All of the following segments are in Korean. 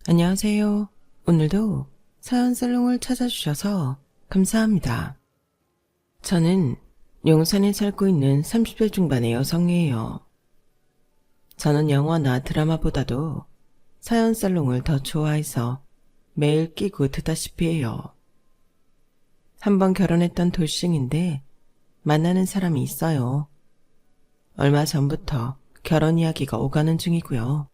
안녕하세요. 오늘도 사연살롱을 찾아주셔서 감사합니다. 저는 용산에 살고 있는 30대 중반의 여성이에요. 저는 영화나 드라마보다도 사연살롱을 더 좋아해서 매일 끼고 듣다시피 해요. 한번 결혼했던 돌싱인데 만나는 사람이 있어요. 얼마 전부터 결혼 이야기가 오가는 중이고요.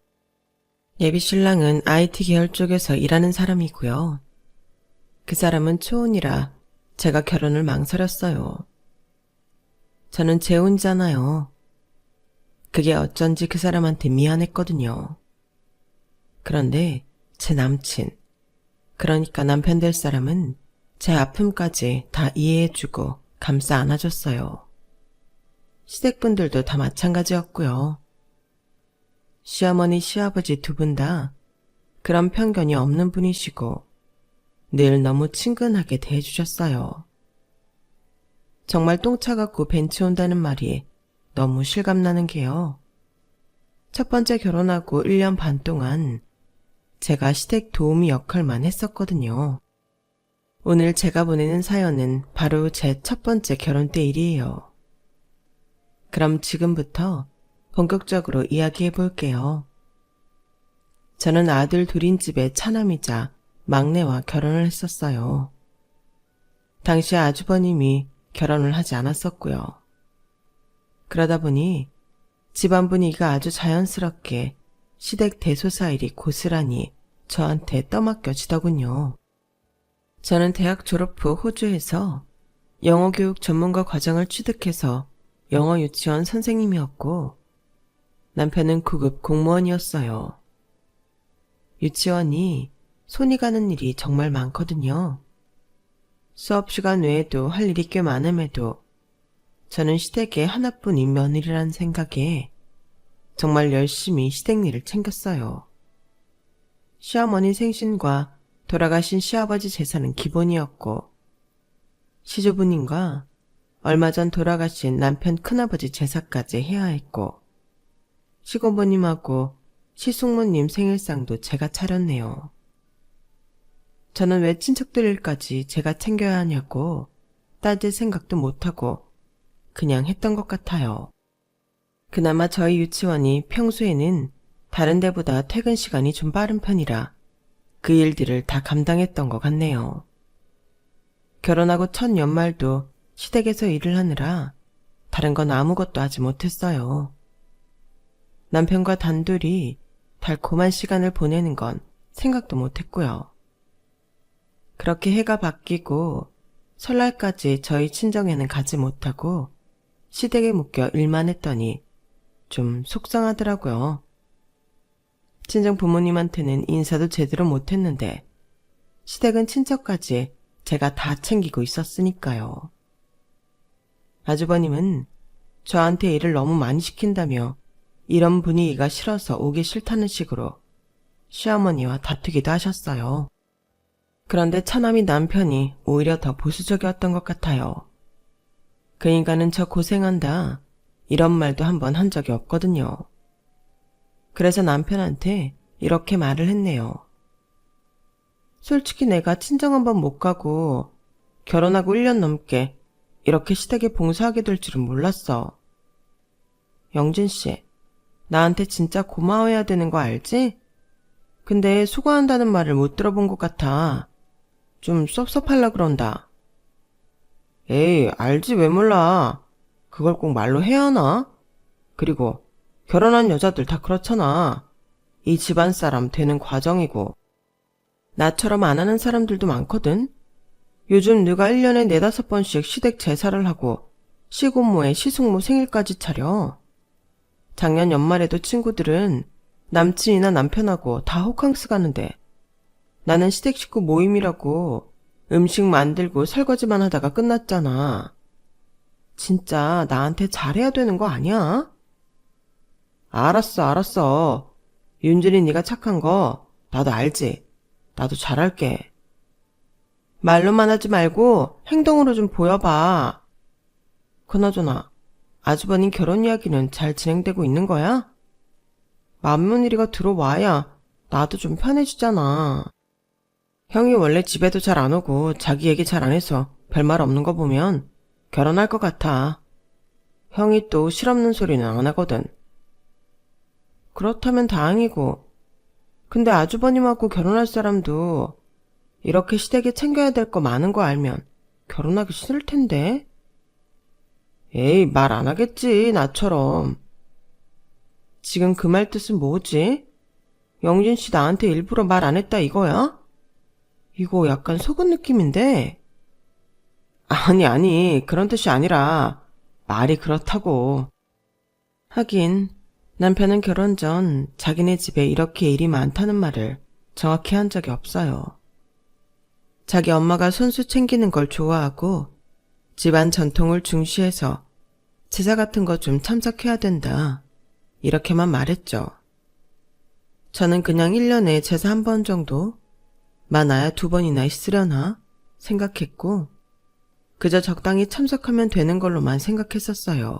예비 신랑은 IT 계열 쪽에서 일하는 사람이고요. 그 사람은 초혼이라 제가 결혼을 망설였어요. 저는 재혼이잖아요. 그게 어쩐지 그 사람한테 미안했거든요. 그런데 제 남친, 그러니까 남편 될 사람은 제 아픔까지 다 이해해주고 감싸 안아줬어요. 시댁분들도 다 마찬가지였고요. 시어머니, 시아버지 두 분 다 그런 편견이 없는 분이시고 늘 너무 친근하게 대해주셨어요. 정말 똥차 같고 벤치 온다는 말이 너무 실감나는 게요. 첫 번째 결혼하고 1년 반 동안 제가 시댁 도우미 역할만 했었거든요. 오늘 제가 보내는 사연은 바로 제 첫 번째 결혼 때 일이에요. 그럼 지금부터 본격적으로 이야기해 볼게요. 저는 아들 둘인 집의 차남이자 막내와 결혼을 했었어요. 당시 아주버님이 결혼을 하지 않았었고요. 그러다 보니 집안 분위기가 아주 자연스럽게 시댁 대소사일이 고스란히 저한테 떠맡겨지더군요. 저는 대학 졸업 후 호주에서 영어교육 전문가 과정을 취득해서 영어 유치원 선생님이었고 남편은 구급 공무원이었어요. 유치원이 손이 가는 일이 정말 많거든요. 수업 시간 외에도 할 일이 꽤 많음에도 저는 시댁의 하나뿐인 며느리라는 생각에 정말 열심히 시댁 일을 챙겼어요. 시어머니 생신과 돌아가신 시아버지 제사는 기본이었고 시조부님과 얼마 전 돌아가신 남편 큰아버지 제사까지 해야 했고 시고모님하고 시숙모님 생일상도 제가 차렸네요. 저는 왜 친척들 일까지 제가 챙겨야 하냐고 따질 생각도 못하고 그냥 했던 것 같아요. 그나마 저희 유치원이 평소에는 다른 데보다 퇴근 시간이 좀 빠른 편이라 그 일들을 다 감당했던 것 같네요. 결혼하고 첫 연말도 시댁에서 일을 하느라 다른 건 아무것도 하지 못했어요. 남편과 단둘이 달콤한 시간을 보내는 건 생각도 못했고요. 그렇게 해가 바뀌고 설날까지 저희 친정에는 가지 못하고 시댁에 묶여 일만 했더니 좀 속상하더라고요. 친정 부모님한테는 인사도 제대로 못했는데 시댁은 친척까지 제가 다 챙기고 있었으니까요. 아주버님은 저한테 일을 너무 많이 시킨다며 이런 분위기가 싫어서 오기 싫다는 식으로 시어머니와 다투기도 하셨어요. 그런데 차남이 남편이 오히려 더 보수적이었던 것 같아요. 그 인간은 저 고생한다 이런 말도 한번 한 적이 없거든요. 그래서 남편한테 이렇게 말을 했네요. 솔직히 내가 친정 한번 못 가고 결혼하고 1년 넘게 이렇게 시댁에 봉사하게 될 줄은 몰랐어. 영진씨, 나한테 진짜 고마워해야 되는 거 알지? 근데 수고한다는 말을 못 들어본 것 같아. 좀 섭섭하려 그런다. 에이, 알지 왜 몰라. 그걸 꼭 말로 해야 하나? 그리고 결혼한 여자들 다 그렇잖아. 이 집안 사람 되는 과정이고. 나처럼 안 하는 사람들도 많거든. 요즘 누가 1년에 4-5번씩 시댁 제사를 하고 시고모에 시숙모 생일까지 차려. 작년 연말에도 친구들은 남친이나 남편하고 다 호캉스 가는데 나는 시댁 식구 모임이라고 음식 만들고 설거지만 하다가 끝났잖아. 진짜 나한테 잘해야 되는 거 아니야? 알았어. 윤준이 네가 착한 거 나도 알지. 나도 잘할게. 말로만 하지 말고 행동으로 좀 보여봐. 그나저나 아주버님 결혼 이야기는 잘 진행되고 있는 거야? 맏며느리가 들어와야 나도 좀 편해지잖아. 형이 원래 집에도 잘 안 오고 자기 얘기 잘 안 해서 별말 없는 거 보면 결혼할 것 같아. 형이 또 실없는 소리는 안 하거든. 그렇다면 다행이고. 근데 아주버님하고 결혼할 사람도 이렇게 시댁에 챙겨야 될 거 많은 거 알면 결혼하기 싫을 텐데. 에이, 말 안 하겠지, 나처럼. 지금 그 말 뜻은 뭐지? 영진 씨 나한테 일부러 말 안 했다 이거야? 이거 약간 속은 느낌인데? 아니, 그런 뜻이 아니라 말이 그렇다고. 하긴 남편은 결혼 전 자기네 집에 이렇게 일이 많다는 말을 정확히 한 적이 없어요. 자기 엄마가 손수 챙기는 걸 좋아하고 집안 전통을 중시해서 제사 같은 거 좀 참석해야 된다. 이렇게만 말했죠. 저는 그냥 1년에 제사 한 번 정도, 많아야 2번이나 있으려나 생각했고 그저 적당히 참석하면 되는 걸로만 생각했었어요.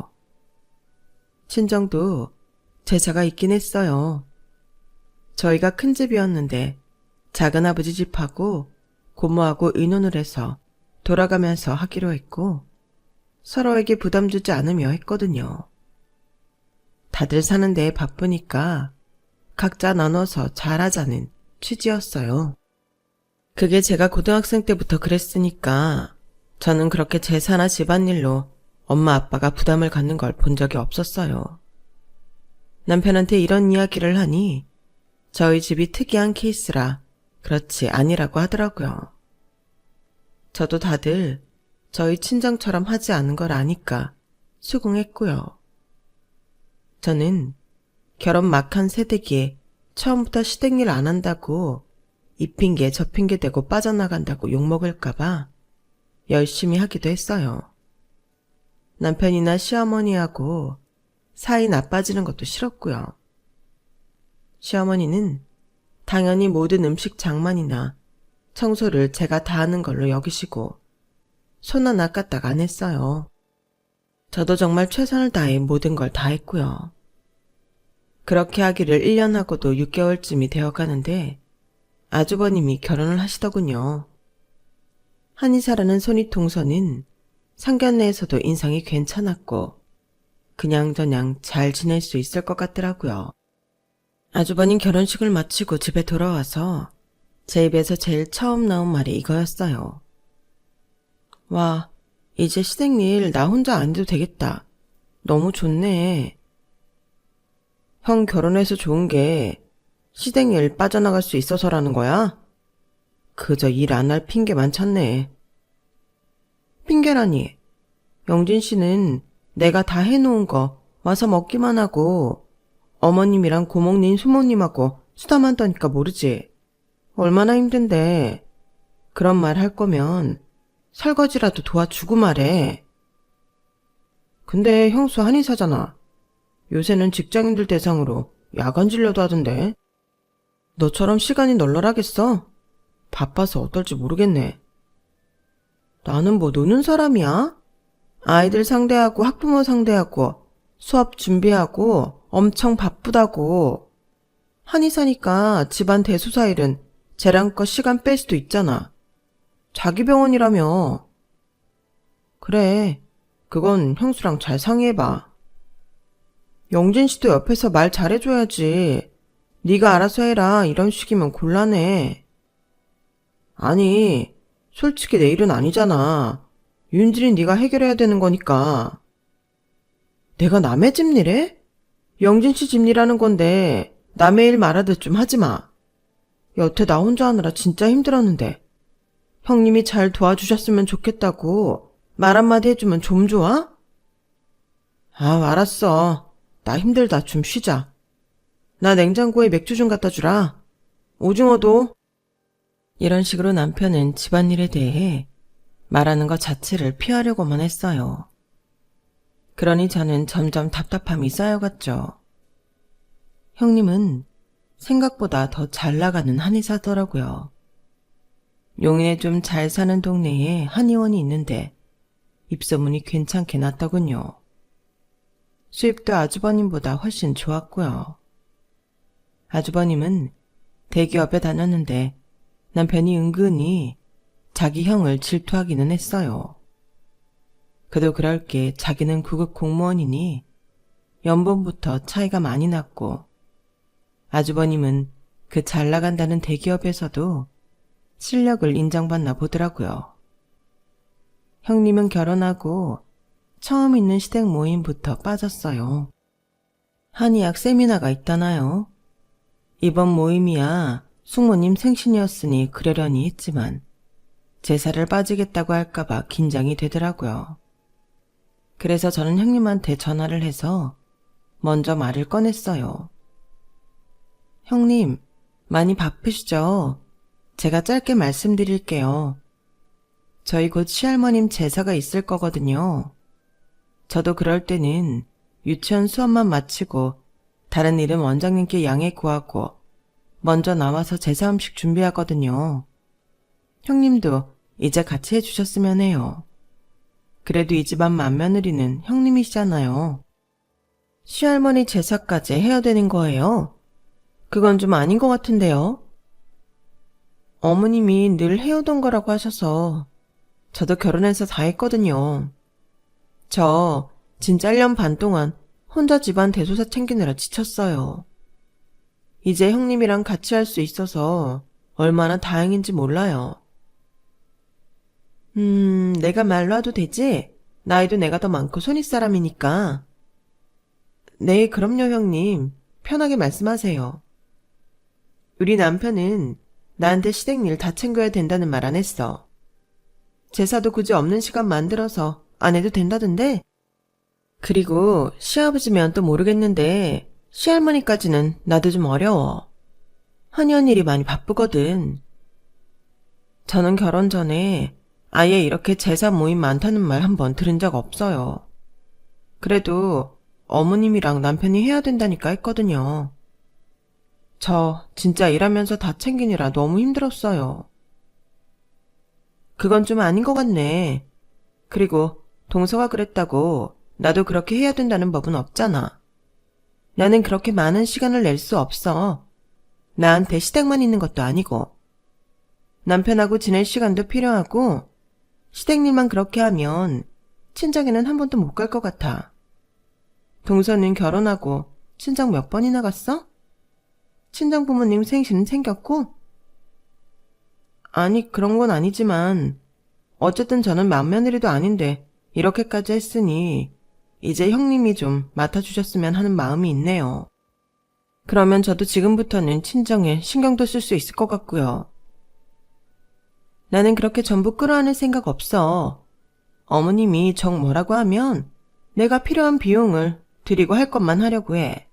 친정도 제사가 있긴 했어요. 저희가 큰 집이었는데 작은아버지 집하고 고모하고 의논을 해서 돌아가면서 하기로 했고 서로에게 부담 주지 않으며 했거든요. 다들 사는 데에 바쁘니까 각자 나눠서 잘하자는 취지였어요. 그게 제가 고등학생 때부터 그랬으니까 저는 그렇게 제사나 집안일로 엄마 아빠가 부담을 갖는 걸 본 적이 없었어요. 남편한테 이런 이야기를 하니 저희 집이 특이한 케이스라 그렇지 아니라고 하더라고요. 저도 다들 저희 친정처럼 하지 않은 걸 아니까 수긍했고요. 저는 결혼 막 한 세대기에 처음부터 시댁일 안 한다고 이 핑계 저 핑계 대고 빠져나간다고 욕먹을까봐 열심히 하기도 했어요. 남편이나 시어머니하고 사이 나빠지는 것도 싫었고요. 시어머니는 당연히 모든 음식 장만이나 청소를 제가 다 하는 걸로 여기시고 손 하나 까딱 안 했어요. 저도 정말 최선을 다해 모든 걸 다 했고요. 그렇게 하기를 1년 하고도 6개월쯤이 되어가는데 아주버님이 결혼을 하시더군요. 한의사라는 손위통선은 상견례에서도 인상이 괜찮았고 그냥저냥 잘 지낼 수 있을 것 같더라고요. 아주버님 결혼식을 마치고 집에 돌아와서 제 입에서 제일 처음 나온 말이 이거였어요. 와, 이제 시댁일 나 혼자 안 해도 되겠다. 너무 좋네. 형 결혼해서 좋은 게 시댁일 빠져나갈 수 있어서라는 거야? 그저 일 안 할 핑계만 찾네. 핑계라니. 영진 씨는 내가 다 해놓은 거 와서 먹기만 하고 어머님이랑 고모님, 수모님하고 수다만 떠니까 모르지. 얼마나 힘든데. 그런 말 할 거면 설거지라도 도와주고 말해. 근데 형수 한의사잖아. 요새는 직장인들 대상으로 야간 진료도 하던데. 너처럼 시간이 널널하겠어? 바빠서 어떨지 모르겠네. 나는 뭐 노는 사람이야? 아이들 상대하고 학부모 상대하고 수업 준비하고 엄청 바쁘다고. 한의사니까 집안 대소사 일은 쟤랑껏 시간 뺄 수도 있잖아. 자기 병원이라며. 그래, 그건 형수랑 잘 상의해봐. 영진 씨도 옆에서 말 잘해줘야지. 네가 알아서 해라 이런 식이면 곤란해. 아니, 솔직히 내 일은 아니잖아. 윤진이 네가 해결해야 되는 거니까. 내가 남의 집일해? 영진 씨 집일하는 건데 남의 일 말하듯 좀 하지 마. 여태 나 혼자 하느라 진짜 힘들었는데 형님이 잘 도와주셨으면 좋겠다고 말 한마디 해주면 좀 좋아? 아, 알았어. 나 힘들다. 좀 쉬자. 나 냉장고에 맥주 좀 갖다 주라. 오징어도. 이런 식으로 남편은 집안일에 대해 말하는 것 자체를 피하려고만 했어요. 그러니 저는 점점 답답함이 쌓여갔죠. 형님은 생각보다 더 잘 나가는 한의사더라고요. 용인에 좀 잘 사는 동네에 한의원이 있는데 입소문이 괜찮게 났더군요. 수입도 아주버님보다 훨씬 좋았고요. 아주버님은 대기업에 다녔는데 남편이 은근히 자기 형을 질투하기는 했어요. 그도 그럴 게 자기는 구급 공무원이니 연봉부터 차이가 많이 났고, 아주버님은 그 잘 나간다는 대기업에서도 실력을 인정받나 보더라고요. 형님은 결혼하고 처음 있는 시댁 모임부터 빠졌어요. 한의학 세미나가 있다나요? 이번 모임이야 숙모님 생신이었으니 그러려니 했지만 제사를 빠지겠다고 할까봐 긴장이 되더라고요. 그래서 저는 형님한테 전화를 해서 먼저 말을 꺼냈어요. 형님, 많이 바쁘시죠? 제가 짧게 말씀드릴게요. 저희 곧 시할머님 제사가 있을 거거든요. 저도 그럴 때는 유치원 수업만 마치고 다른 일은 원장님께 양해 구하고 먼저 나와서 제사 음식 준비하거든요. 형님도 이제 같이 해주셨으면 해요. 그래도 이 집안 맏며느리는 형님이시잖아요. 시할머니 제사까지 해야 되는 거예요? 그건 좀 아닌 것 같은데요. 어머님이 늘 해오던 거라고 하셔서 저도 결혼해서 다 했거든요. 저 진짜 1년 반 동안 혼자 집안 대소사 챙기느라 지쳤어요. 이제 형님이랑 같이 할 수 있어서 얼마나 다행인지 몰라요. 내가 말로 해도 되지? 나이도 내가 더 많고 손윗사람이니까. 네, 그럼요, 형님. 편하게 말씀하세요. 우리 남편은 나한테 시댁일 다 챙겨야 된다는 말 안 했어. 제사도 굳이 없는 시간 만들어서 안 해도 된다던데? 그리고 시아버지면 또 모르겠는데 시할머니까지는 나도 좀 어려워. 한이 언일이 많이 바쁘거든. 저는 결혼 전에 아예 이렇게 제사 모임 많다는 말 한 번 들은 적 없어요. 그래도 어머님이랑 남편이 해야 된다니까 했거든요. 저 진짜 일하면서 다 챙기느라 너무 힘들었어요. 그건 좀 아닌 것 같네. 그리고 동서가 그랬다고 나도 그렇게 해야 된다는 법은 없잖아. 나는 그렇게 많은 시간을 낼 수 없어. 나한테 시댁만 있는 것도 아니고. 남편하고 지낼 시간도 필요하고 시댁 일만 그렇게 하면 친정에는 한 번도 못 갈 것 같아. 동서는 결혼하고 친정 몇 번이나 갔어? 친정 부모님 생신은 챙겼고? 아니, 그런 건 아니지만 어쨌든 저는 맏며느리도 아닌데 이렇게까지 했으니 이제 형님이 좀 맡아주셨으면 하는 마음이 있네요. 그러면 저도 지금부터는 친정에 신경도 쓸 수 있을 것 같고요. 나는 그렇게 전부 끌어안을 생각 없어. 어머님이 정 뭐라고 하면 내가 필요한 비용을 드리고 할 것만 하려고 해.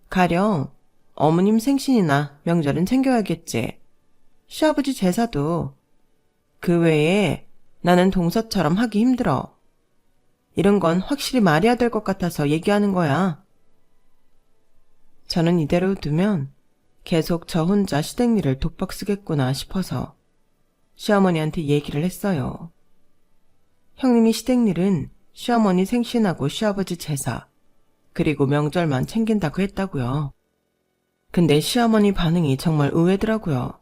가령 어머님 생신이나 명절은 챙겨야겠지. 시아버지 제사도. 그 외에 나는 동서처럼 하기 힘들어. 이런 건 확실히 말해야 될 것 같아서 얘기하는 거야. 저는 이대로 두면 계속 저 혼자 시댁 일을 독박 쓰겠구나 싶어서 시어머니한테 얘기를 했어요. 형님이 시댁 일은 시어머니 생신하고 시아버지 제사, 그리고 명절만 챙긴다고 했다고요. 근데 시어머니 반응이 정말 의외더라고요.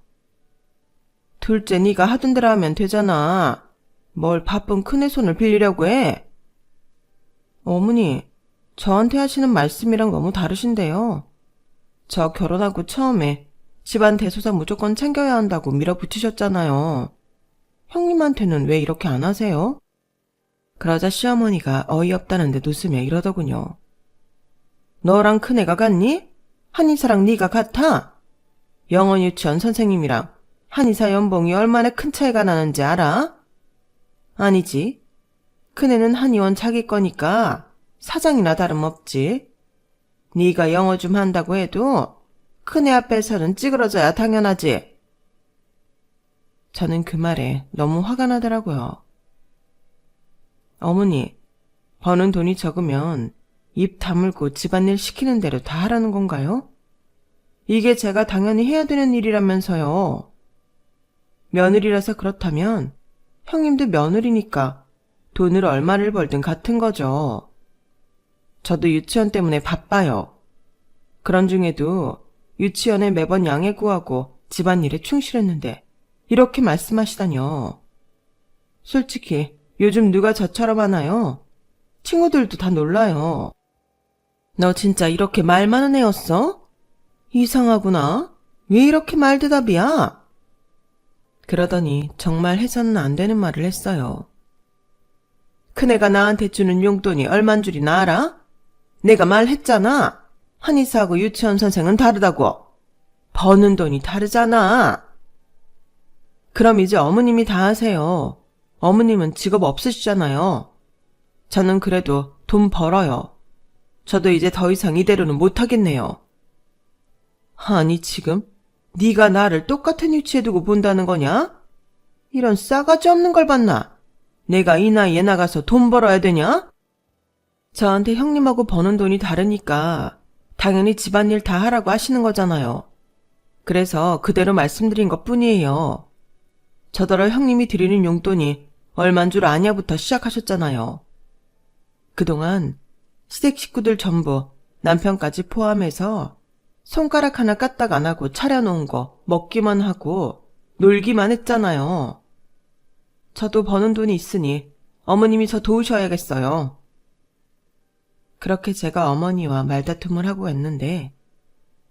둘째 네가 하던 대로 하면 되잖아. 뭘 바쁜 큰애 손을 빌리려고 해? 어머니, 저한테 하시는 말씀이랑 너무 다르신데요. 저 결혼하고 처음에 집안 대소사 무조건 챙겨야 한다고 밀어붙이셨잖아요. 형님한테는 왜 이렇게 안 하세요? 그러자 시어머니가 어이없다는 듯 웃으며 이러더군요. 너랑 큰애가 같니? 한의사랑 네가 같아? 영어 유치원 선생님이랑 한의사 연봉이 얼마나 큰 차이가 나는지 알아? 아니지. 큰애는 한의원 자기 거니까 사장이나 다름없지. 네가 영어 좀 한다고 해도 큰애 앞에서는 찌그러져야 당연하지. 저는 그 말에 너무 화가 나더라고요. 어머니, 버는 돈이 적으면 입 다물고 집안일 시키는 대로 다 하라는 건가요? 이게 제가 당연히 해야 되는 일이라면서요. 며느리라서 그렇다면 형님도 며느리니까 돈을 얼마를 벌든 같은 거죠. 저도 유치원 때문에 바빠요. 그런 중에도 유치원에 매번 양해 구하고 집안일에 충실했는데 이렇게 말씀하시다뇨. 솔직히 요즘 누가 저처럼 하나요? 친구들도 다 놀라요. 너 진짜 이렇게 말 많은 애였어? 이상하구나. 왜 이렇게 말대답이야? 그러더니 정말 해서는 안 되는 말을 했어요. 큰애가 나한테 주는 용돈이 얼만 줄이나 알아? 내가 말했잖아. 한의사하고 유치원 선생은 다르다고. 버는 돈이 다르잖아. 그럼 이제 어머님이 다 하세요. 어머님은 직업 없으시잖아요. 저는 그래도 돈 벌어요. 저도 이제 더 이상 이대로는 못하겠네요. 아니 지금 네가 나를 똑같은 위치에 두고 본다는 거냐? 이런 싸가지 없는 걸 봤나? 내가 이 나이에 나가서 돈 벌어야 되냐? 저한테 형님하고 버는 돈이 다르니까 당연히 집안일 다 하라고 하시는 거잖아요. 그래서 그대로 말씀드린 것뿐이에요. 저더러 형님이 드리는 용돈이 얼만 줄 아냐부터 시작하셨잖아요. 그동안 시댁 식구들 전부 남편까지 포함해서 손가락 하나 까딱 안 하고 차려놓은 거 먹기만 하고 놀기만 했잖아요. 저도 버는 돈이 있으니 어머님이 저 도우셔야겠어요. 그렇게 제가 어머니와 말다툼을 하고 했는데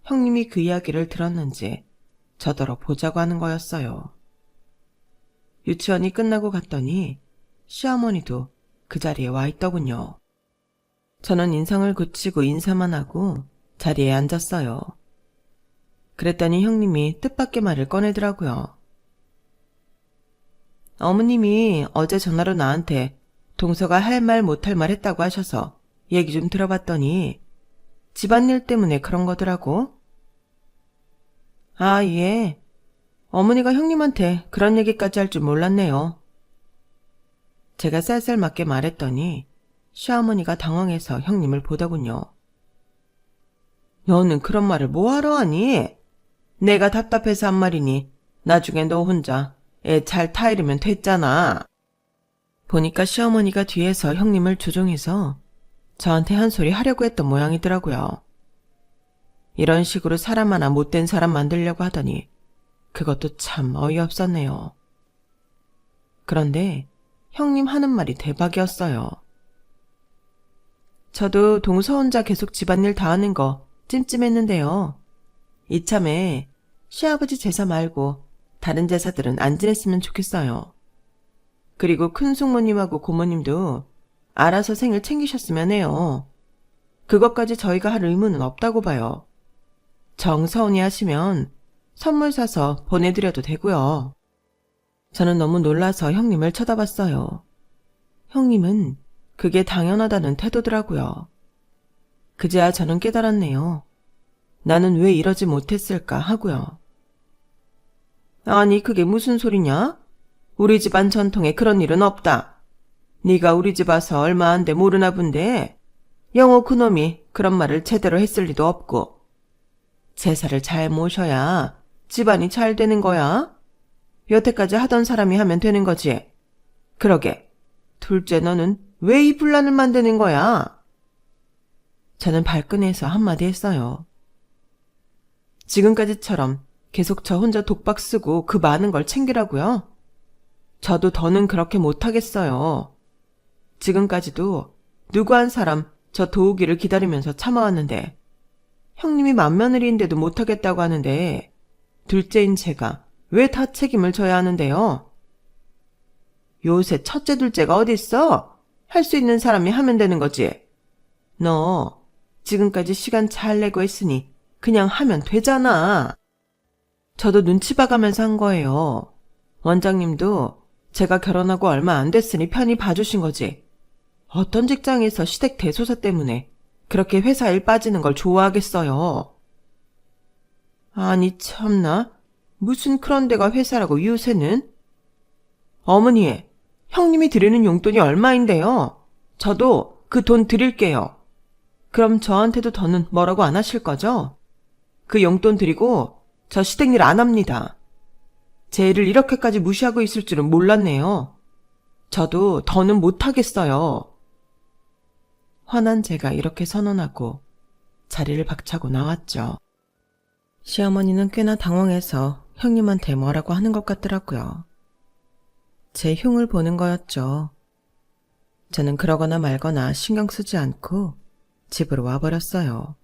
형님이 그 이야기를 들었는지 저더러 보자고 하는 거였어요. 유치원이 끝나고 갔더니 시어머니도 그 자리에 와 있더군요. 저는 인상을 굳히고 인사만 하고 자리에 앉았어요. 그랬더니 형님이 뜻밖의 말을 꺼내더라고요. 어머님이 어제 전화로 나한테 동서가 할 말 못할 말 했다고 하셔서 얘기 좀 들어봤더니 집안일 때문에 그런 거더라고. 아, 예. 어머니가 형님한테 그런 얘기까지 할 줄 몰랐네요. 제가 쌀쌀맞게 말했더니 시어머니가 당황해서 형님을 보더군요. 너는 그런 말을 뭐하러 하니? 내가 답답해서 한 말이니 나중에 너 혼자 애 잘 타이르면 됐잖아. 보니까 시어머니가 뒤에서 형님을 조종해서 저한테 한 소리 하려고 했던 모양이더라고요. 이런 식으로 사람 하나 못된 사람 만들려고 하더니 그것도 참 어이없었네요. 그런데 형님 하는 말이 대박이었어요. 저도 동서 혼자 계속 집안일 다 하는 거 찜찜했는데요. 이참에 시아버지 제사 말고 다른 제사들은 안 지냈으면 좋겠어요. 그리고 큰 숙모님하고 고모님도 알아서 생일 챙기셨으면 해요. 그것까지 저희가 할 의무는 없다고 봐요. 정서운이 하시면 선물 사서 보내드려도 되고요. 저는 너무 놀라서 형님을 쳐다봤어요. 형님은 그게 당연하다는 태도더라고요. 그제야 저는 깨달았네요. 나는 왜 이러지 못했을까 하고요. 아니 그게 무슨 소리냐? 우리 집안 전통에 그런 일은 없다. 네가 우리 집 와서 얼마 안 돼 모르나 본데 영호 그놈이 그런 말을 제대로 했을 리도 없고 제사를 잘 모셔야 집안이 잘 되는 거야. 여태까지 하던 사람이 하면 되는 거지. 그러게 둘째 너는 왜 이 분란을 만드는 거야? 저는 발끈해서 한마디 했어요. 지금까지처럼 계속 저 혼자 독박 쓰고 그 많은 걸 챙기라고요? 저도 더는 그렇게 못하겠어요. 지금까지도 누구 한 사람 저 도우기를 기다리면서 참아왔는데 형님이 맏며느리인데도 못하겠다고 하는데 둘째인 제가 왜 다 책임을 져야 하는데요? 요새 첫째 둘째가 어딨어? 할 수 있는 사람이 하면 되는 거지. 너 지금까지 시간 잘 내고 했으니 그냥 하면 되잖아. 저도 눈치 봐가면서 한 거예요. 원장님도 제가 결혼하고 얼마 안 됐으니 편히 봐주신 거지. 어떤 직장에서 시댁 대소사 때문에 그렇게 회사 일 빠지는 걸 좋아하겠어요. 아니 참나. 무슨 그런 데가 회사라고 요새는? 어머니, 형님이 드리는 용돈이 얼마인데요? 저도 그 돈 드릴게요. 그럼 저한테도 더는 뭐라고 안 하실 거죠? 그 용돈 드리고 저 시댁 일 안 합니다. 제 일을 이렇게까지 무시하고 있을 줄은 몰랐네요. 저도 더는 못하겠어요. 화난 제가 이렇게 선언하고 자리를 박차고 나왔죠. 시어머니는 꽤나 당황해서 형님한테 뭐라고 하는 것 같더라고요. 제 흉을 보는 거였죠. 저는 그러거나 말거나 신경 쓰지 않고 집으로 와버렸어요.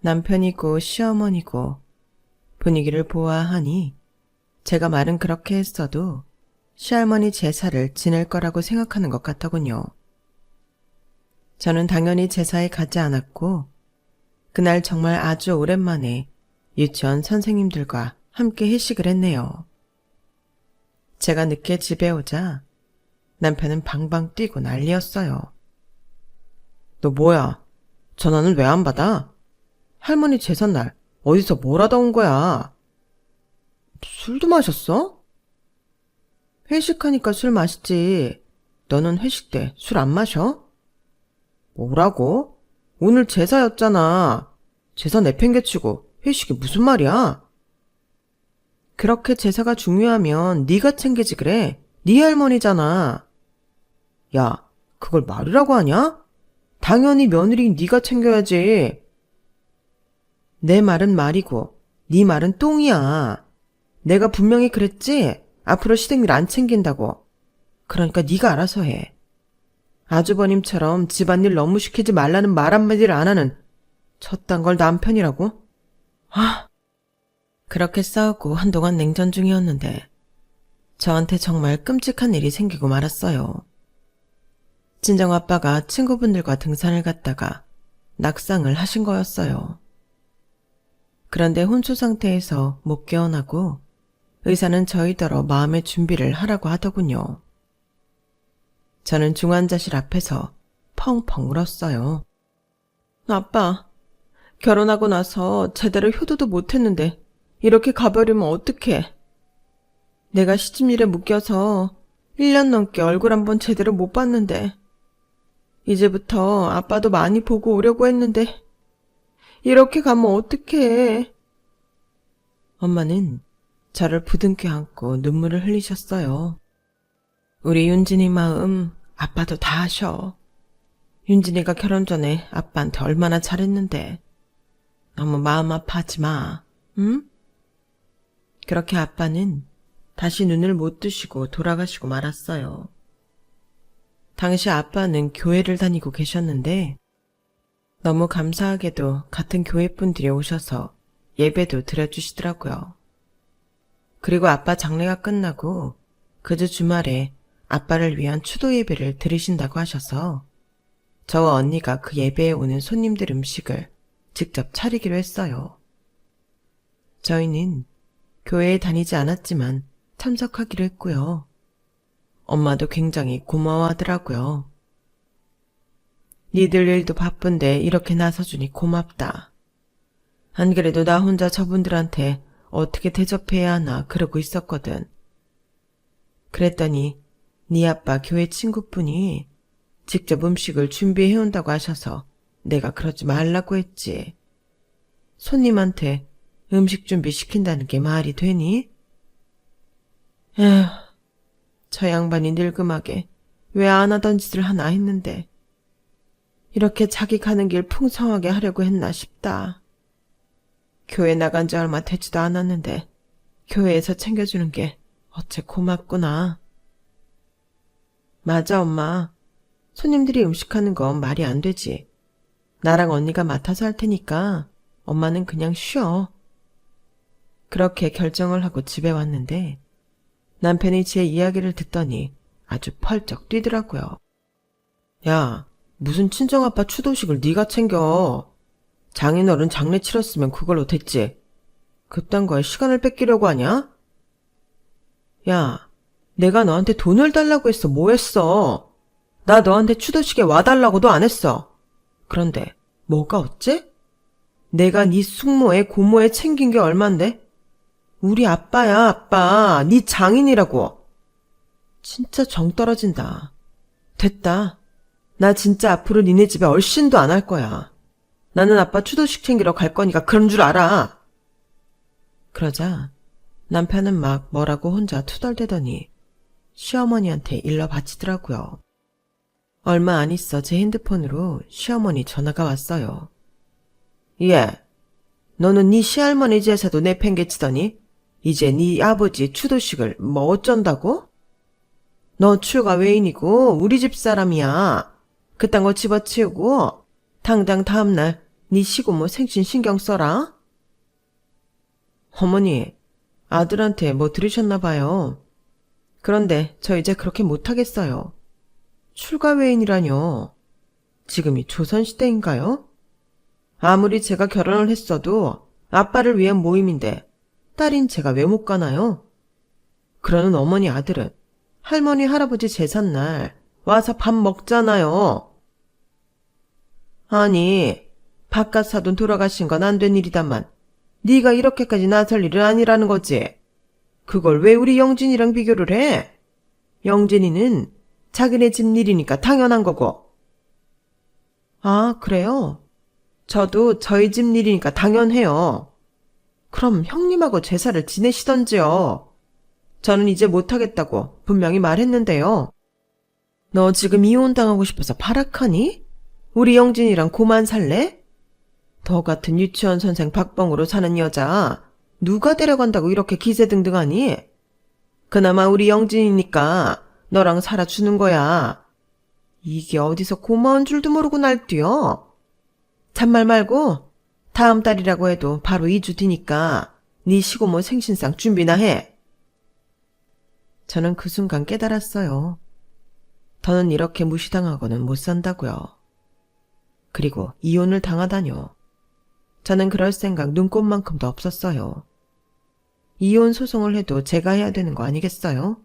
남편이고 시어머니고 분위기를 보아하니 제가 말은 그렇게 했어도 시할머니 제사를 지낼 거라고 생각하는 것 같더군요. 저는 당연히 제사에 가지 않았고 그날 정말 아주 오랜만에 유치원 선생님들과 함께 회식을 했네요. 제가 늦게 집에 오자 남편은 방방 뛰고 난리였어요. 너 뭐야? 전화는 왜 안 받아? 할머니 제삿날 어디서 뭘 하다 온 거야? 술도 마셨어? 회식하니까 술 마시지. 너는 회식 때 술 안 마셔? 뭐라고? 오늘 제사였잖아. 제사 내팽개치고 회식이 무슨 말이야? 그렇게 제사가 중요하면 네가 챙기지 그래. 네 할머니잖아. 야, 그걸 말이라고 하냐? 당연히 며느리인 네가 챙겨야지. 내 말은 말이고 네 말은 똥이야. 내가 분명히 그랬지? 앞으로 시댁일 안 챙긴다고. 그러니까 네가 알아서 해. 아주버님처럼 집안일 너무 시키지 말라는 말 한마디를 안 하는 저딴 걸 남편이라고? 그렇게 싸우고 한동안 냉전 중이었는데 저한테 정말 끔찍한 일이 생기고 말았어요. 친정아빠가 친구분들과 등산을 갔다가 낙상을 하신 거였어요. 그런데 혼수 상태에서 못 깨어나고 의사는 저희더러 마음의 준비를 하라고 하더군요. 저는 중환자실 앞에서 펑펑 울었어요. 아빠, 결혼하고 나서 제대로 효도도 못했는데 이렇게 가버리면 어떡해. 내가 시집일에 묶여서 1년 넘게 얼굴 한번 제대로 못 봤는데 이제부터 아빠도 많이 보고 오려고 했는데 이렇게 가면 어떡해. 엄마는 저를 부둥켜 안고 눈물을 흘리셨어요. 우리 윤진이 마음 아빠도 다 아셔. 윤진이가 결혼 전에 아빠한테 얼마나 잘했는데 너무 마음 아파하지 마, 응? 그렇게 아빠는 다시 눈을 못 뜨시고 돌아가시고 말았어요. 당시 아빠는 교회를 다니고 계셨는데 너무 감사하게도 같은 교회 분들이 오셔서 예배도 드려주시더라고요. 그리고 아빠 장례가 끝나고 그 주 주말에 아빠를 위한 추도 예배를 드리신다고 하셔서 저와 언니가 그 예배에 오는 손님들 음식을 직접 차리기로 했어요. 저희는 교회에 다니지 않았지만 참석하기로 했고요. 엄마도 굉장히 고마워하더라고요. 니들 일도 바쁜데 이렇게 나서주니 고맙다. 안 그래도 나 혼자 저분들한테 어떻게 대접해야 하나 그러고 있었거든. 그랬더니 네 아빠 교회 친구분이 직접 음식을 준비해온다고 하셔서 내가 그러지 말라고 했지. 손님한테 음식 준비 시킨다는 게 말이 되니? 에휴, 저 양반이 늙음하게 왜 안 하던 짓을 하나 했는데 이렇게 자기 가는 길 풍성하게 하려고 했나 싶다. 교회 나간 지 얼마 되지도 않았는데 교회에서 챙겨주는 게 어째 고맙구나. 맞아, 엄마. 손님들이 음식하는 건 말이 안 되지. 나랑 언니가 맡아서 할 테니까 엄마는 그냥 쉬어. 그렇게 결정을 하고 집에 왔는데 남편이 제 이야기를 듣더니 아주 펄쩍 뛰더라고요. 야, 무슨 친정아빠 추도식을 네가 챙겨. 장인어른 장례 치렀으면 그걸로 됐지. 그딴 거에 시간을 뺏기려고 하냐? 야, 내가 너한테 돈을 달라고 했어. 뭐 했어? 나 너한테 추도식에 와달라고도 안 했어. 그런데 뭐가 어째? 내가 네 숙모에 고모에 챙긴 게 얼만데? 우리 아빠야, 아빠. 네 장인이라고. 진짜 정 떨어진다. 됐다. 나 진짜 앞으로 니네 집에 얼씬도 안 할 거야. 나는 아빠 추도식 챙기러 갈 거니까 그런 줄 알아. 그러자 남편은 막 뭐라고 혼자 투덜대더니 시어머니한테 일러 바치더라고요. 얼마 안 있어 제 핸드폰으로 시어머니 전화가 왔어요. 예, 너는 네 시할머니 제사도 내팽개치더니 이제 네 아버지 추도식을 뭐 어쩐다고? 너 출가 외인이고 우리 집 사람이야. 그딴 거 집어치우고 당장 다음날 네 시고모 생신 신경 써라. 어머니, 아들한테 뭐 들으셨나 봐요. 그런데 저 이제 그렇게 못하겠어요. 출가 외인이라뇨. 지금이 조선시대인가요? 아무리 제가 결혼을 했어도 아빠를 위한 모임인데 딸인 제가 왜 못 가나요? 그러는 어머니 아들은 할머니 할아버지 제삿날 와서 밥 먹잖아요. 아니, 바깥 사돈 돌아가신 건 안 된 일이다만 네가 이렇게까지 나설 일은 아니라는 거지. 그걸 왜 우리 영진이랑 비교를 해? 영진이는 자기네 집 일이니까 당연한 거고. 아, 그래요? 저도 저희 집 일이니까 당연해요. 그럼 형님하고 제사를 지내시던지요. 저는 이제 못하겠다고 분명히 말했는데요. 너 지금 이혼당하고 싶어서 발악하니? 우리 영진이랑 고만 살래? 너 같은 유치원 선생 박봉으로 사는 여자 누가 데려간다고 이렇게 기세등등하니? 그나마 우리 영진이니까 너랑 살아주는 거야. 이게 어디서 고마운 줄도 모르고 날뛰어. 잔말 말고 다음 달이라고 해도 바로 2주 뒤니까 네 시고모 생신상 준비나 해. 저는 그 순간 깨달았어요. 더는 이렇게 무시당하고는 못 산다고요. 그리고 이혼을 당하다뇨. 저는 그럴 생각 눈꼽만큼도 없었어요. 이혼 소송을 해도 제가 해야 되는 거 아니겠어요?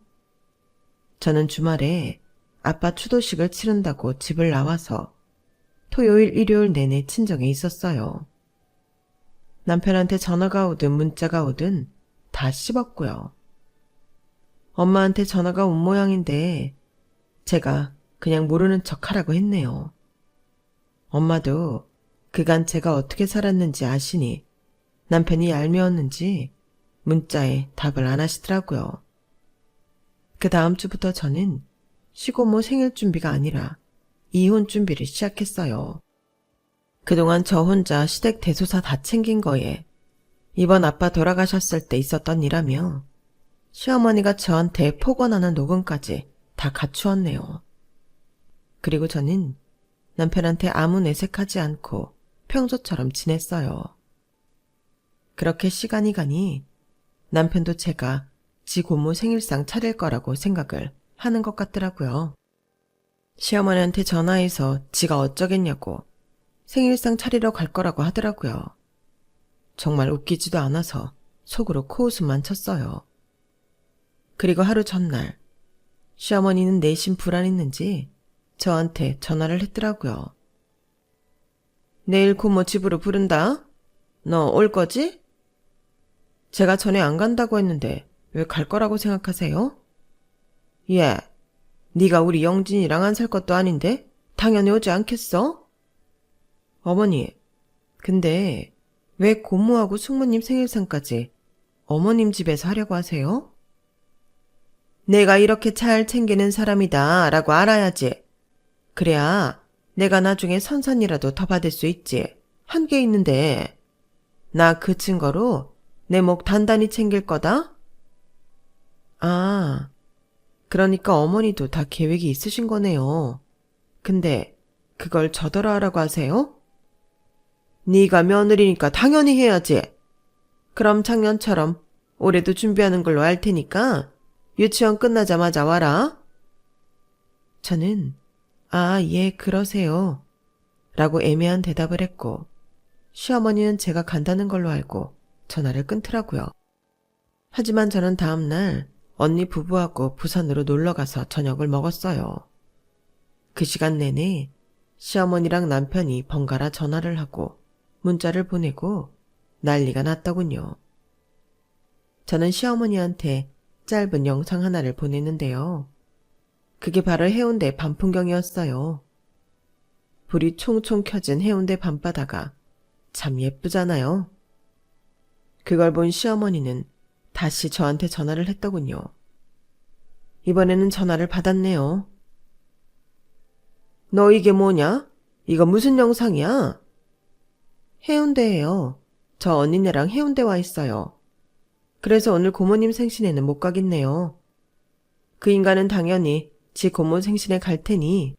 저는 주말에 아빠 추도식을 치른다고 집을 나와서 토요일 일요일 내내 친정에 있었어요. 남편한테 전화가 오든 문자가 오든 다 씹었고요. 엄마한테 전화가 온 모양인데 제가 그냥 모르는 척 하라고 했네요. 엄마도 그간 제가 어떻게 살았는지 아시니 남편이 얄미웠는지 문자에 답을 안 하시더라고요. 그 다음 주부터 저는 시고모 생일 준비가 아니라 이혼 준비를 시작했어요. 그동안 저 혼자 시댁 대소사 다 챙긴 거에 이번 아빠 돌아가셨을 때 있었던 일하며 시어머니가 저한테 폭언하는 녹음까지 다 갖추었네요. 그리고 저는 남편한테 아무 내색하지 않고 평소처럼 지냈어요. 그렇게 시간이 가니 남편도 제가 지 고모 생일상 차릴 거라고 생각을 하는 것 같더라고요. 시어머니한테 전화해서 지가 어쩌겠냐고 생일상 차리러 갈 거라고 하더라고요. 정말 웃기지도 않아서 속으로 코웃음만 쳤어요. 그리고 하루 전날 시어머니는 내심 불안했는지 저한테 전화를 했더라고요. 내일 고모 집으로 부른다. 너 올 거지? 제가 전에 안 간다고 했는데 왜 갈 거라고 생각하세요? 예, 네가 우리 영진이랑 안 살 것도 아닌데 당연히 오지 않겠어? 어머니, 근데 왜 고모하고 숙모님 생일상까지 어머님 집에서 하려고 하세요? 내가 이렇게 잘 챙기는 사람이다 라고 알아야지. 그래야 내가 나중에 선산이라도 더 받을 수 있지. 한 개 있는데 나 그 증거로 내 목 단단히 챙길 거다? 아, 그러니까 어머니도 다 계획이 있으신 거네요. 근데 그걸 저더러 하라고 하세요? 네가 며느리니까 당연히 해야지. 그럼 작년처럼 올해도 준비하는 걸로 할 테니까 유치원 끝나자마자 와라. 저는 아, 예, 그러세요. 라고 애매한 대답을 했고 시어머니는 제가 간다는 걸로 알고 전화를 끊더라고요. 하지만 저는 다음날 언니 부부하고 부산으로 놀러가서 저녁을 먹었어요. 그 시간 내내 시어머니랑 남편이 번갈아 전화를 하고 문자를 보내고 난리가 났더군요. 저는 시어머니한테 짧은 영상 하나를 보냈는데요. 그게 바로 해운대 밤풍경이었어요. 불이 총총 켜진 해운대 밤바다가 참 예쁘잖아요. 그걸 본 시어머니는 다시 저한테 전화를 했더군요. 이번에는 전화를 받았네요. 너 이게 뭐냐? 이거 무슨 영상이야? 해운대예요. 저 언니네랑 해운대 와 있어요. 그래서 오늘 고모님 생신에는 못 가겠네요. 그 인간은 당연히 지 고모 생신에 갈 테니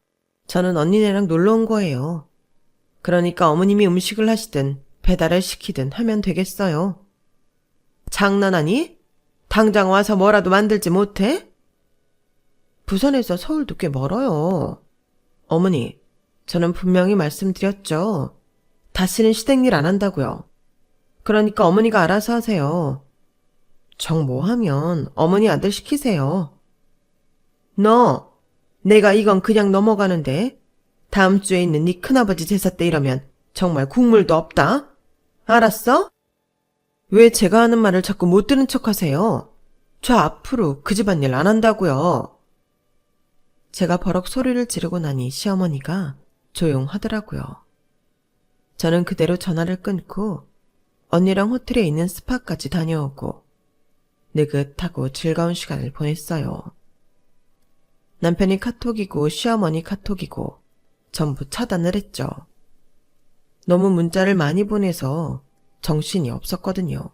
저는 언니네랑 놀러 온 거예요. 그러니까 어머님이 음식을 하시든 배달을 시키든 하면 되겠어요. 장난하니? 당장 와서 뭐라도 만들지 못해? 부산에서 서울도 꽤 멀어요. 어머니, 저는 분명히 말씀드렸죠. 다시는 시댁일 안 한다고요. 그러니까 어머니가 알아서 하세요. 정 뭐 하면 어머니 아들 시키세요. 너, 내가 이건 그냥 넘어가는데 다음 주에 있는 네 큰아버지 제사 때 이러면 정말 국물도 없다. 알았어? 왜 제가 하는 말을 자꾸 못 들은 척 하세요? 저 앞으로 그 집안일 안 한다고요. 제가 버럭 소리를 지르고 나니 시어머니가 조용하더라고요. 저는 그대로 전화를 끊고 언니랑 호텔에 있는 스파까지 다녀오고 느긋하고 즐거운 시간을 보냈어요. 남편이 카톡이고 시어머니 카톡이고 전부 차단을 했죠. 너무 문자를 많이 보내서 정신이 없었거든요.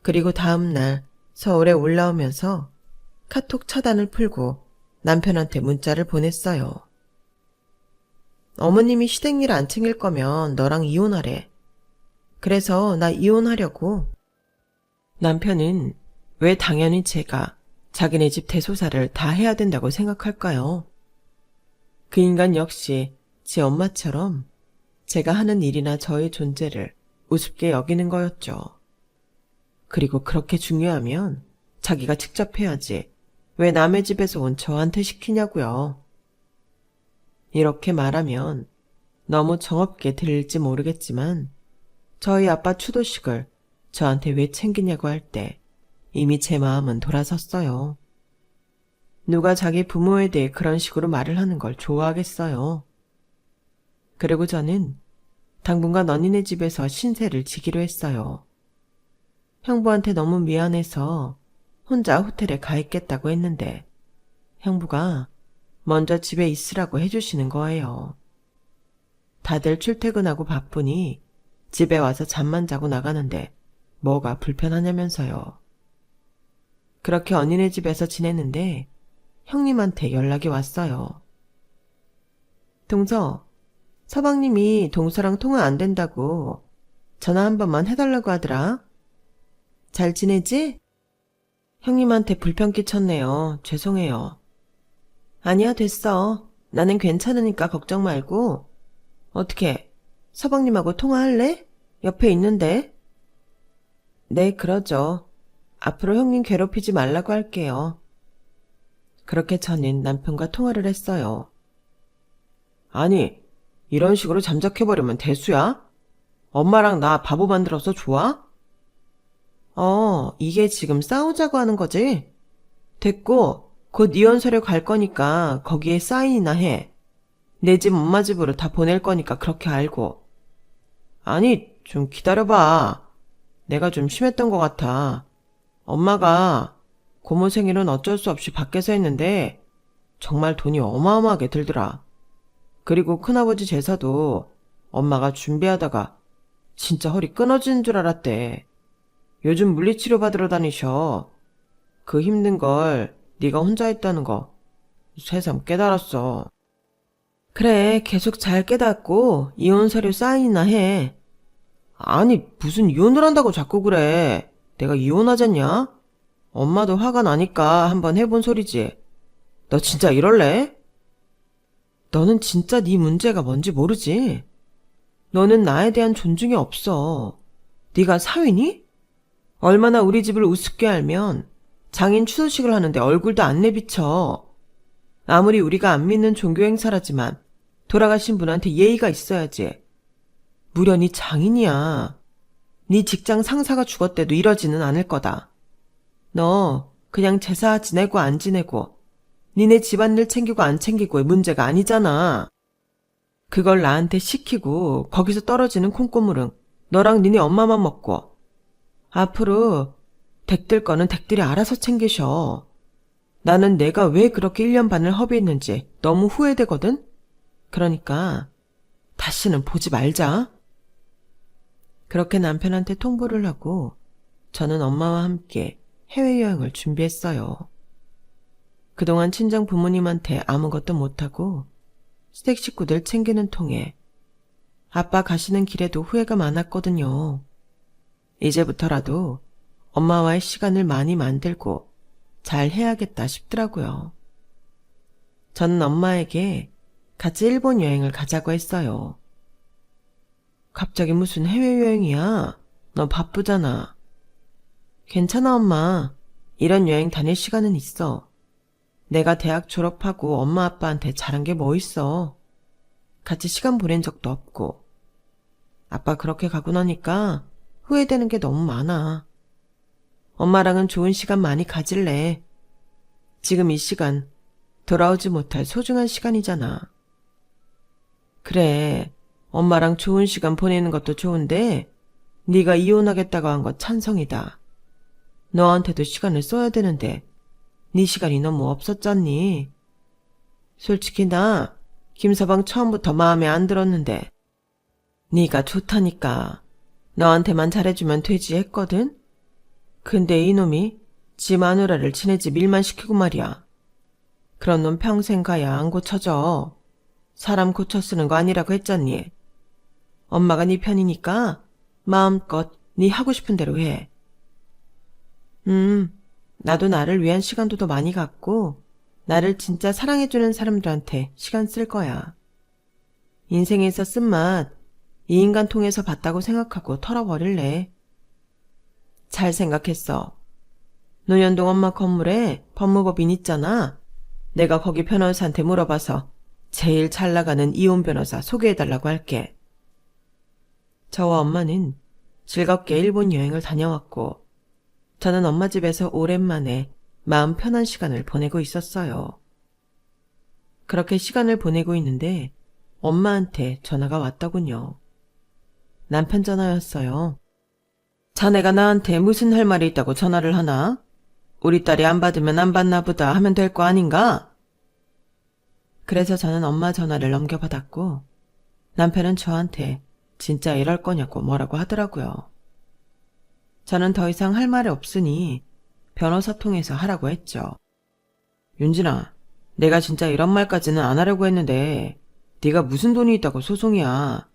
그리고 다음날 서울에 올라오면서 카톡 차단을 풀고 남편한테 문자를 보냈어요. 어머님이 시댁일 안 챙길 거면 너랑 이혼하래. 그래서 나 이혼하려고. 남편은 왜 당연히 제가 자기네 집 대소사를 다 해야 된다고 생각할까요? 그 인간 역시 제 엄마처럼 제가 하는 일이나 저의 존재를 우습게 여기는 거였죠. 그리고 그렇게 중요하면 자기가 직접 해야지 왜 남의 집에서 온 저한테 시키냐고요. 이렇게 말하면 너무 정없게 들릴지 모르겠지만 저희 아빠 추도식을 저한테 왜 챙기냐고 할 때 이미 제 마음은 돌아섰어요. 누가 자기 부모에 대해 그런 식으로 말을 하는 걸 좋아하겠어요. 그리고 저는 당분간 언니네 집에서 신세를 지기로 했어요. 형부한테 너무 미안해서 혼자 호텔에 가 있겠다고 했는데 형부가 먼저 집에 있으라고 해주시는 거예요. 다들 출퇴근하고 바쁘니 집에 와서 잠만 자고 나가는데 뭐가 불편하냐면서요. 그렇게 언니네 집에서 지냈는데 형님한테 연락이 왔어요. 동서, 서방님이 동서랑 통화 안 된다고 전화 한 번만 해달라고 하더라. 잘 지내지? 형님한테 불편 끼쳤네요. 죄송해요. 아니야, 됐어. 나는 괜찮으니까 걱정 말고. 어떻게, 서방님하고 통화할래? 옆에 있는데. 네, 그러죠. 앞으로 형님 괴롭히지 말라고 할게요. 그렇게 저는 남편과 통화를 했어요. 아니, 이런 식으로 잠적해버리면 대수야? 엄마랑 나 바보 만들어서 좋아? 이게 지금 싸우자고 하는 거지? 됐고, 곧 이혼 서류 갈 거니까 거기에 사인이나 해. 내 집 엄마 집으로 다 보낼 거니까 그렇게 알고. 아니, 좀 기다려봐. 내가 좀 심했던 것 같아. 엄마가 고모 생일은 어쩔 수 없이 밖에서 했는데 정말 돈이 어마어마하게 들더라. 그리고 큰아버지 제사도 엄마가 준비하다가 진짜 허리 끊어지는 줄 알았대. 요즘 물리치료 받으러 다니셔. 그 힘든 걸 네가 혼자 했다는 거 새삼 깨달았어. 그래, 계속 잘 깨닫고 이혼 서류 사인이나 해. 아니, 무슨 이혼을 한다고 자꾸 그래. 내가 이혼하잖냐? 엄마도 화가 나니까 한번 해본 소리지. 너 진짜 이럴래? 너는 진짜 네 문제가 뭔지 모르지? 너는 나에 대한 존중이 없어. 네가 사위니? 얼마나 우리 집을 우습게 알면 장인 추도식을 하는데 얼굴도 안 내비쳐. 아무리 우리가 안 믿는 종교 행사라지만 돌아가신 분한테 예의가 있어야지. 무려 네 장인이야. 네 직장 상사가 죽었대도 이러지는 않을 거다. 너 그냥 제사 지내고 안 지내고 니네 집안일 챙기고 안 챙기고의 문제가 아니잖아. 그걸 나한테 시키고 거기서 떨어지는 콩고물은 너랑 니네 엄마만 먹고 앞으로 댁들 거는 댁들이 알아서 챙기셔. 나는 내가 왜 그렇게 1년 반을 허비했는지 너무 후회되거든? 그러니까 다시는 보지 말자. 그렇게 남편한테 통보를 하고 저는 엄마와 함께 해외여행을 준비했어요. 그동안 친정 부모님한테 아무것도 못하고 시댁 식구들 챙기는 통에 아빠 가시는 길에도 후회가 많았거든요. 이제부터라도 엄마와의 시간을 많이 만들고 잘 해야겠다 싶더라고요. 저는 엄마에게 같이 일본 여행을 가자고 했어요. 갑자기 무슨 해외여행이야? 너 바쁘잖아. 괜찮아, 엄마. 이런 여행 다닐 시간은 있어. 내가 대학 졸업하고 엄마 아빠한테 잘한 게 뭐 있어. 같이 시간 보낸 적도 없고. 아빠 그렇게 가고 나니까 후회되는 게 너무 많아. 엄마랑은 좋은 시간 많이 가질래. 지금 이 시간 돌아오지 못할 소중한 시간이잖아. 그래, 엄마랑 좋은 시간 보내는 것도 좋은데 네가 이혼하겠다고 한 건 찬성이다. 너한테도 시간을 써야 되는데 네 시간이 너무 없었잖니. 솔직히 나 김서방 처음부터 마음에 안 들었는데 네가 좋다니까 너한테만 잘해주면 되지 했거든. 근데 이놈이 지 마누라를 지네 집 일만 시키고 말이야. 그런 놈 평생 가야 안 고쳐져. 사람 고쳐 쓰는 거 아니라고 했잖니. 엄마가 네 편이니까 마음껏 네 하고 싶은 대로 해. 나도 나를 위한 시간도 더 많이 갖고 나를 진짜 사랑해주는 사람들한테 시간 쓸 거야. 인생에서 쓴맛 이 인간 통해서 봤다고 생각하고 털어버릴래. 잘 생각했어. 노년동 엄마 건물에 법무법인 있잖아. 내가 거기 변호사한테 물어봐서 제일 잘 나가는 이혼 변호사 소개해달라고 할게. 저와 엄마는 즐겁게 일본 여행을 다녀왔고 저는 엄마 집에서 오랜만에 마음 편한 시간을 보내고 있었어요. 그렇게 시간을 보내고 있는데 엄마한테 전화가 왔더군요. 남편 전화였어요. 자네가 나한테 무슨 할 말이 있다고 전화를 하나? 우리 딸이 안 받으면 안 받나 보다 하면 될 거 아닌가? 그래서 저는 엄마 전화를 넘겨받았고 남편은 저한테 진짜 이럴 거냐고 뭐라고 하더라고요. 저는 더 이상 할 말이 없으니 변호사 통해서 하라고 했죠. 윤진아, 내가 진짜 이런 말까지는 안 하려고 했는데 네가 무슨 돈이 있다고 소송이야.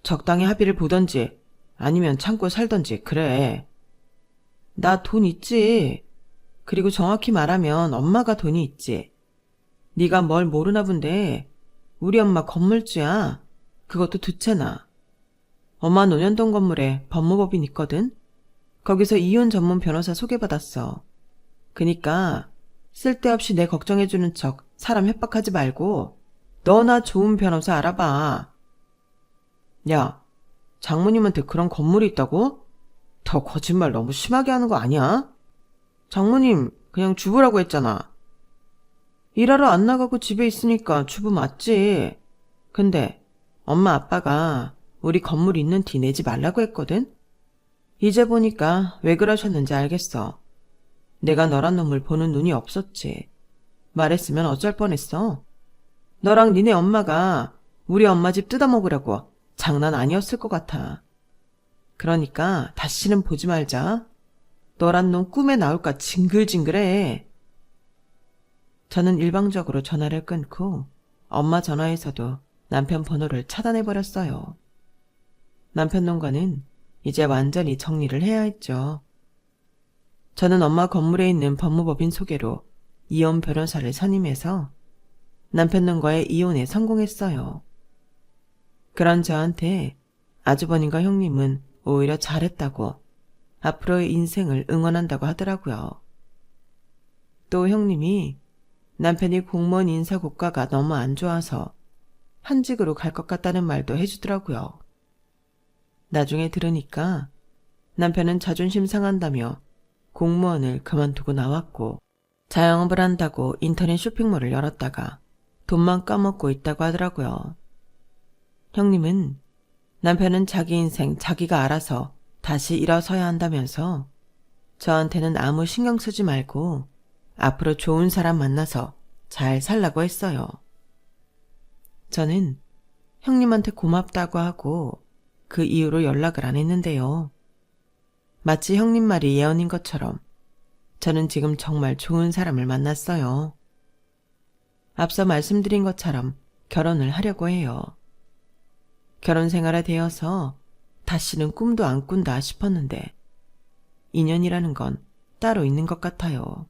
적당히 합의를 보던지 아니면 참고 살던지 그래. 나 돈 있지. 그리고 정확히 말하면 엄마가 돈이 있지. 네가 뭘 모르나 본데 우리 엄마 건물주야. 그것도 두 채나. 엄마 노년동 건물에 법무법인 있거든. 거기서 이혼 전문 변호사 소개받았어. 그니까 쓸데없이 내 걱정해주는 척 사람 협박하지 말고 너나 좋은 변호사 알아봐. 야, 장모님한테 그런 건물이 있다고? 더 거짓말 너무 심하게 하는 거 아니야? 장모님 그냥 주부라고 했잖아. 일하러 안 나가고 집에 있으니까 주부 맞지. 근데 엄마 아빠가 우리 건물 있는 티 내지 말라고 했거든? 이제 보니까 왜 그러셨는지 알겠어. 내가 너란 놈을 보는 눈이 없었지. 말했으면 어쩔 뻔했어. 너랑 니네 엄마가 우리 엄마 집 뜯어먹으려고 장난 아니었을 것 같아. 그러니까 다시는 보지 말자. 너란 놈 꿈에 나올까 징글징글해. 저는 일방적으로 전화를 끊고 엄마 전화에서도 남편 번호를 차단해버렸어요. 남편 놈과는 이제 완전히 정리를 해야 했죠. 저는 엄마 건물에 있는 법무법인 소개로 이혼 변호사를 선임해서 남편 놈과의 이혼에 성공했어요. 그런 저한테 아주버님과 형님은 오히려 잘했다고 앞으로의 인생을 응원한다고 하더라고요. 또 형님이 남편이 공무원 인사 고과가 너무 안 좋아서 현직으로 갈 것 같다는 말도 해주더라고요. 나중에 들으니까 남편은 자존심 상한다며 공무원을 그만두고 나왔고 자영업을 한다고 인터넷 쇼핑몰을 열었다가 돈만 까먹고 있다고 하더라고요. 형님은 남편은 자기 인생 자기가 알아서 다시 일어서야 한다면서 저한테는 아무 신경 쓰지 말고 앞으로 좋은 사람 만나서 잘 살라고 했어요. 저는 형님한테 고맙다고 하고 그 이후로 연락을 안 했는데요. 마치 형님 말이 예언인 것처럼 저는 지금 정말 좋은 사람을 만났어요. 앞서 말씀드린 것처럼 결혼을 하려고 해요. 결혼 생활에 대해서 다시는 꿈도 안 꾼다 싶었는데 인연이라는 건 따로 있는 것 같아요.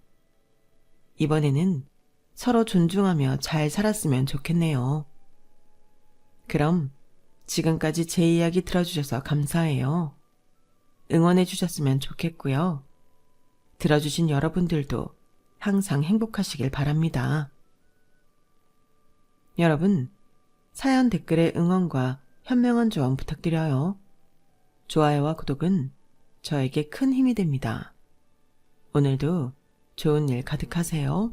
이번에는 서로 존중하며 잘 살았으면 좋겠네요. 그럼 지금까지 제 이야기 들어주셔서 감사해요. 응원해 주셨으면 좋겠고요. 들어주신 여러분들도 항상 행복하시길 바랍니다. 여러분, 사연 댓글에 응원과 현명한 조언 부탁드려요. 좋아요와 구독은 저에게 큰 힘이 됩니다. 오늘도 좋은 일 가득하세요.